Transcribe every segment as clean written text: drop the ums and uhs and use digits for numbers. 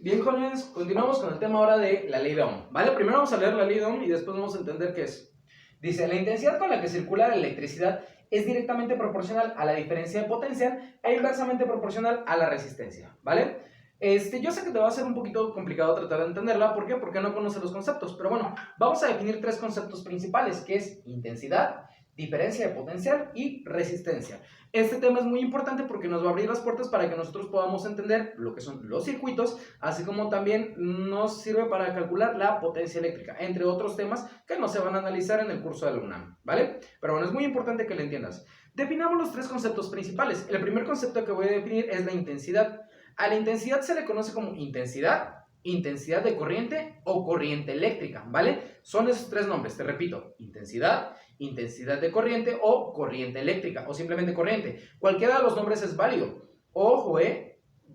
Bien, jóvenes, continuamos con el tema ahora de la ley de Ohm, ¿vale? Primero vamos a leer la ley de Ohm y después vamos a entender qué es. Dice, la intensidad con la que circula la electricidad es directamente proporcional a la diferencia de potencial e inversamente proporcional a la resistencia, ¿vale? Yo sé que te va a ser un poquito complicado tratar de entenderla, ¿por qué? Porque no conoces los conceptos, pero bueno, vamos a definir tres conceptos principales, que es intensidad, diferencia de potencial y resistencia. Este tema es muy importante porque nos va a abrir las puertas para que nosotros podamos entender lo que son los circuitos, así como también nos sirve para calcular la potencia eléctrica, entre otros temas que no se van a analizar en el curso de la UNAM, ¿vale? Pero bueno, es muy importante que lo entiendas. Definamos los tres conceptos principales. El primer concepto que voy a definir es la intensidad. A la intensidad se le conoce como intensidad, intensidad de corriente o corriente eléctrica, ¿vale? Son esos tres nombres, te repito, intensidad, intensidad de corriente o corriente eléctrica o simplemente corriente. Cualquiera de los nombres es válido. Ojo,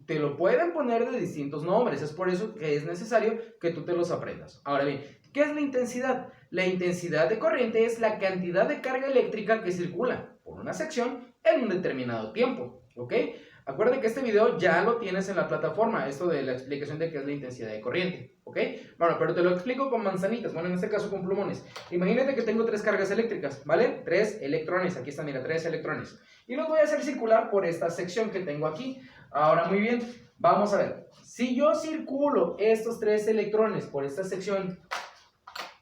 te lo pueden poner de distintos nombres, es por eso que es necesario que tú te los aprendas. Ahora bien, ¿qué es la intensidad? La intensidad de corriente es la cantidad de carga eléctrica que circula por una sección en un determinado tiempo, ¿ok? Acuerden que este video ya lo tienes en la plataforma, esto de la explicación de qué es la intensidad de corriente, ¿ok? Bueno, pero te lo explico con manzanitas, bueno, en este caso con plumones. Imagínate que tengo tres cargas eléctricas, ¿vale? Tres electrones, aquí están, mira, tres electrones. Y los voy a hacer circular por esta sección que tengo aquí. Ahora, muy bien, vamos a ver. Si yo circulo estos tres electrones por esta sección,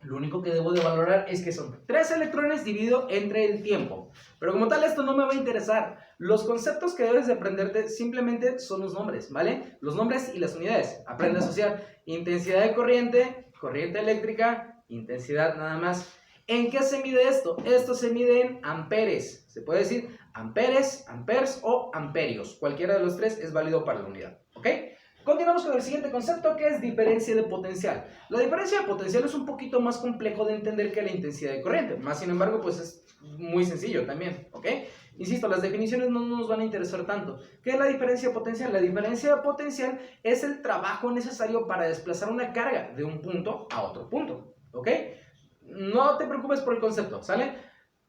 lo único que debo de valorar es que son 3 electrones dividido entre el tiempo. Pero como tal, esto no me va a interesar. Los conceptos que debes de aprenderte simplemente son los nombres, ¿vale? Los nombres y las unidades. Aprende a asociar intensidad de corriente, corriente eléctrica, intensidad nada más. ¿En qué se mide esto? Esto se mide en amperes. Se puede decir amperes, amperes o amperios. Cualquiera de los tres es válido para la unidad, ¿ok? Continuamos con el siguiente concepto, que es diferencia de potencial. La diferencia de potencial es un poquito más complejo de entender que la intensidad de corriente, más sin embargo, pues es muy sencillo también, ¿ok? Insisto, las definiciones no nos van a interesar tanto. ¿Qué es la diferencia de potencial? La diferencia de potencial es el trabajo necesario para desplazar una carga de un punto a otro punto, ¿ok? No te preocupes por el concepto, ¿sale?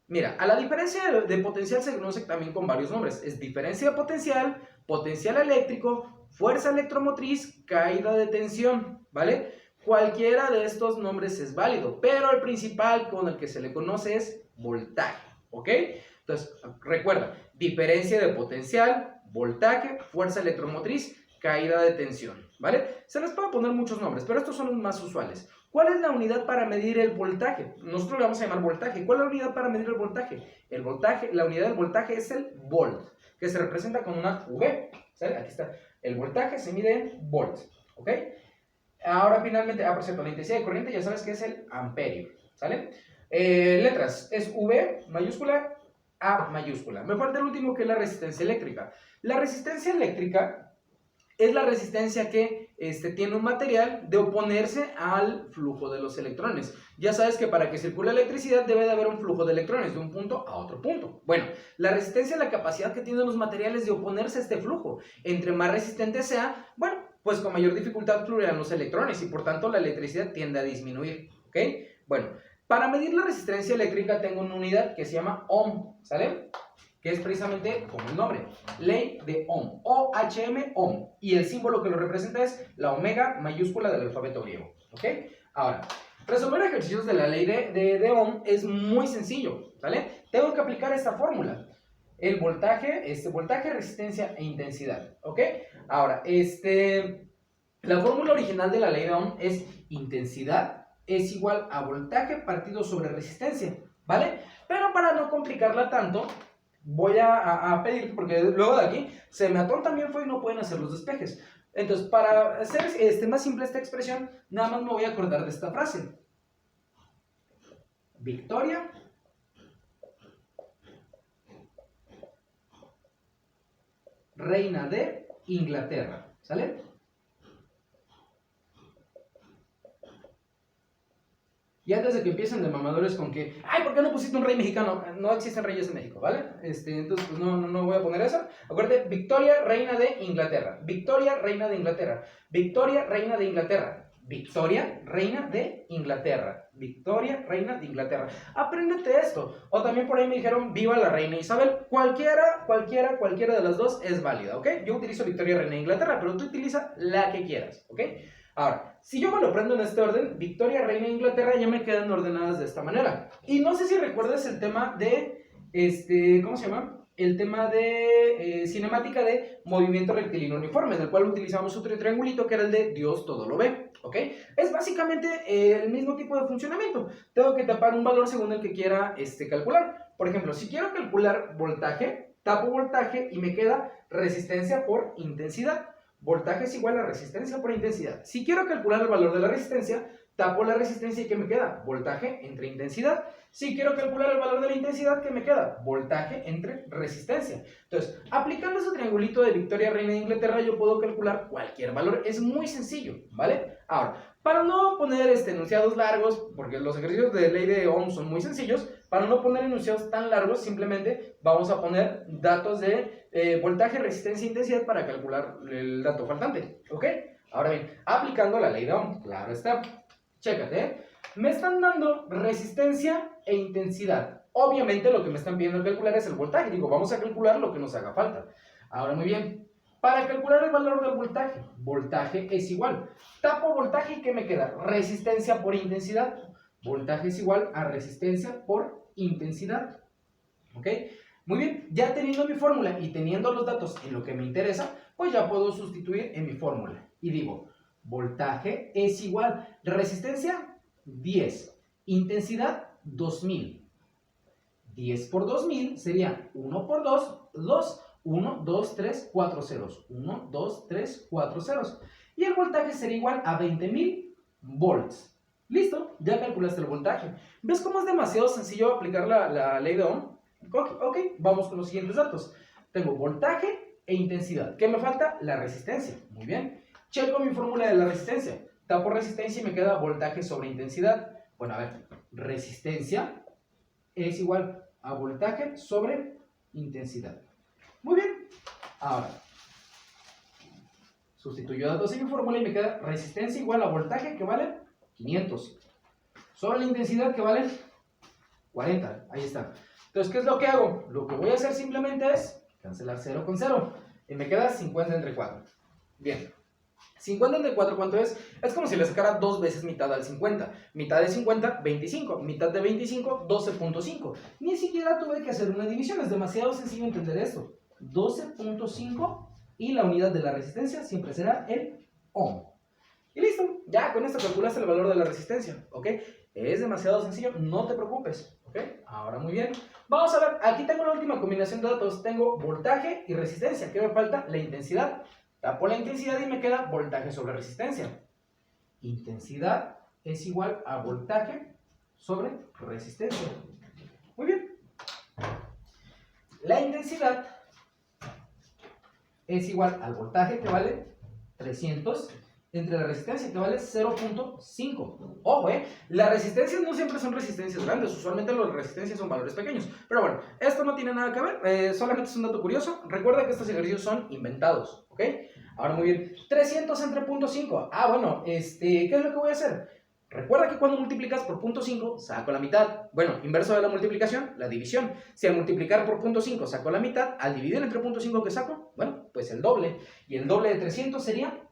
Mira, a la diferencia de potencial se conoce también con varios nombres. Es diferencia de potencial, potencial eléctrico, fuerza electromotriz, caída de tensión, ¿vale? Cualquiera de estos nombres es válido, pero el principal con el que se le conoce es voltaje, ¿ok? Entonces, recuerda, diferencia de potencial, voltaje, fuerza electromotriz, caída de tensión, ¿vale? Se les puede poner muchos nombres, pero estos son los más usuales. ¿Cuál es la unidad para medir el voltaje? Nosotros le vamos a llamar voltaje. ¿Cuál es la unidad para medir el voltaje? El voltaje, la unidad del voltaje es el volt, que se representa con una V, ¿sale? Aquí está. El voltaje se mide en volts, ¿ok? Ahora finalmente, por cierto, la intensidad de corriente ya sabes que es el amperio, ¿sale? Letras, es V mayúscula, A mayúscula. Me falta el último, que es la resistencia eléctrica. La resistencia eléctrica es la resistencia que tiene un material de oponerse al flujo de los electrones. Ya sabes que para que circule electricidad debe de haber un flujo de electrones de un punto a otro punto. Bueno, la resistencia es la capacidad que tienen los materiales de oponerse a este flujo. Entre más resistente sea, bueno, pues con mayor dificultad fluirán los electrones y por tanto la electricidad tiende a disminuir, ¿ok? Bueno, para medir la resistencia eléctrica tengo una unidad que se llama ohm, ¿sale? Que es precisamente como el nombre, ley de Ohm, OHM, Ohm, y el símbolo que lo representa es la omega mayúscula del alfabeto griego, ¿ok? Ahora, resolver ejercicios de la ley de Ohm es muy sencillo, ¿vale? Tengo que aplicar esta fórmula, el voltaje, voltaje, resistencia e intensidad, ¿ok? Ahora, la fórmula original de la ley de Ohm es intensidad es igual a voltaje partido sobre resistencia, ¿vale? Pero para no complicarla tanto, voy a pedir, porque luego de aquí se me atonta mi info y no pueden hacer los despejes. Entonces, para hacer más simple esta expresión, nada más me voy a acordar de esta frase. Victoria reina de Inglaterra, ¿sale? Y antes de que empiecen de mamadores con que, ay, ¿por qué no pusiste un rey mexicano? No existen reyes en México, ¿vale? Entonces, pues no voy a poner eso. Acuérdate, Victoria, reina de Inglaterra. Victoria, reina de Inglaterra. Victoria, reina de Inglaterra. Victoria, reina de Inglaterra. Victoria, reina de Inglaterra. Apréndete esto. O también por ahí me dijeron, viva la reina Isabel. Cualquiera de las dos es válida, ¿ok? Yo utilizo Victoria, reina de Inglaterra, pero tú utiliza la que quieras, ¿ok? Ahora, si yo me lo aprendo en este orden, Victoria, reina de Inglaterra, ya me quedan ordenadas de esta manera. Y no sé si recuerdas el tema de, ¿cómo se llama? El tema de cinemática de movimiento rectilíneo uniforme, del cual utilizamos otro triangulito que era el de Dios todo lo ve, ¿ok? Es básicamente el mismo tipo de funcionamiento. Tengo que tapar un valor según el que quiera calcular. Por ejemplo, si quiero calcular voltaje, tapo voltaje y me queda resistencia por intensidad. Voltaje es igual a resistencia por intensidad. Si quiero calcular el valor de la resistencia, tapo la resistencia y ¿qué me queda? Voltaje entre intensidad. Si quiero calcular el valor de la intensidad, ¿qué me queda? Voltaje entre resistencia. Entonces, aplicando ese triangulito de Victoria, reina de Inglaterra, yo puedo calcular cualquier valor. Es muy sencillo, ¿vale? Ahora, para no poner enunciados largos, porque los ejercicios de ley de Ohm son muy sencillos, para no poner enunciados tan largos, simplemente vamos a poner datos de voltaje, resistencia e intensidad para calcular el dato faltante, ¿ok? Ahora bien, aplicando la ley de Ohm, claro está. Chécate, ¿eh? Me están dando resistencia e intensidad. Obviamente lo que me están pidiendo calcular es el voltaje. Digo, vamos a calcular lo que nos haga falta. Ahora, muy bien. Para calcular el valor del voltaje, voltaje es igual. Tapo voltaje y ¿qué me queda? Resistencia por intensidad. Voltaje es igual a resistencia por intensidad. ¿Ok? Muy bien, ya teniendo mi fórmula y teniendo los datos en lo que me interesa, pues ya puedo sustituir en mi fórmula. Y digo, voltaje es igual, resistencia 10, intensidad 2000. 10 por 2000 sería 1 por 2, 2, 1, 2, 3, 4 ceros. 1, 2, 3, 4 ceros. Y el voltaje sería igual a 20.000 volts. ¿Listo? Ya calculaste el voltaje. ¿Ves cómo es demasiado sencillo aplicar la ley de Ohm? Ok, vamos con los siguientes datos. Tengo voltaje e intensidad. ¿Qué me falta? La resistencia. Muy bien. Checo mi fórmula de la resistencia. Tapo resistencia y me queda voltaje sobre intensidad. Bueno, a ver, resistencia es igual a voltaje sobre intensidad. Muy bien. Ahora, sustituyo datos en mi fórmula y me queda resistencia igual a voltaje que vale 500. Sobre la intensidad que vale 40. Ahí está. Entonces, ¿qué es lo que hago? Lo que voy a hacer simplemente es cancelar 0 con 0. Y me queda 50 entre 4. Bien. 50 entre 4, ¿cuánto es? Es como si le sacara dos veces mitad al 50. Mitad de 50, 25. Mitad de 25, 12.5. Ni siquiera tuve que hacer una división. Es demasiado sencillo entender esto. 12.5 y la unidad de la resistencia siempre será el ohm. Y listo. Ya con esto calculaste el valor de la resistencia. ¿Ok? Es demasiado sencillo. No te preocupes. ¿Ok? Ahora muy bien. Vamos a ver. Aquí tengo la última combinación de datos. Tengo voltaje y resistencia. ¿Qué me falta? La intensidad. Tapo la intensidad y me queda voltaje sobre resistencia. Intensidad es igual a voltaje sobre resistencia. Muy bien. La intensidad es igual al voltaje que vale 300 entre la resistencia que vale 0.5. Ojo, las resistencias no siempre son resistencias grandes, usualmente las resistencias son valores pequeños. Pero bueno, esto no tiene nada que ver, solamente es un dato curioso. Recuerda que estos ejercicios son inventados, ¿ok? Ahora muy bien, 300 entre 0.5. Bueno, ¿qué es lo que voy a hacer? Recuerda que cuando multiplicas por 0.5 saco la mitad. Bueno, inverso de la multiplicación, la división. Si al multiplicar por 0.5 saco la mitad, al dividir entre 0.5 que saco, bueno, pues el doble. Y el doble de 300 sería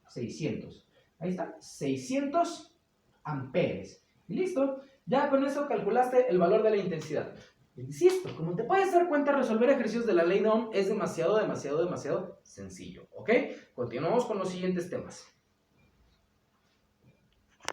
600. Ahí está, 600 amperes. Y listo, ya con eso calculaste el valor de la intensidad. Insisto, como te puedes dar cuenta, resolver ejercicios de la ley de Ohm es demasiado sencillo, ¿ok? Continuamos con los siguientes temas.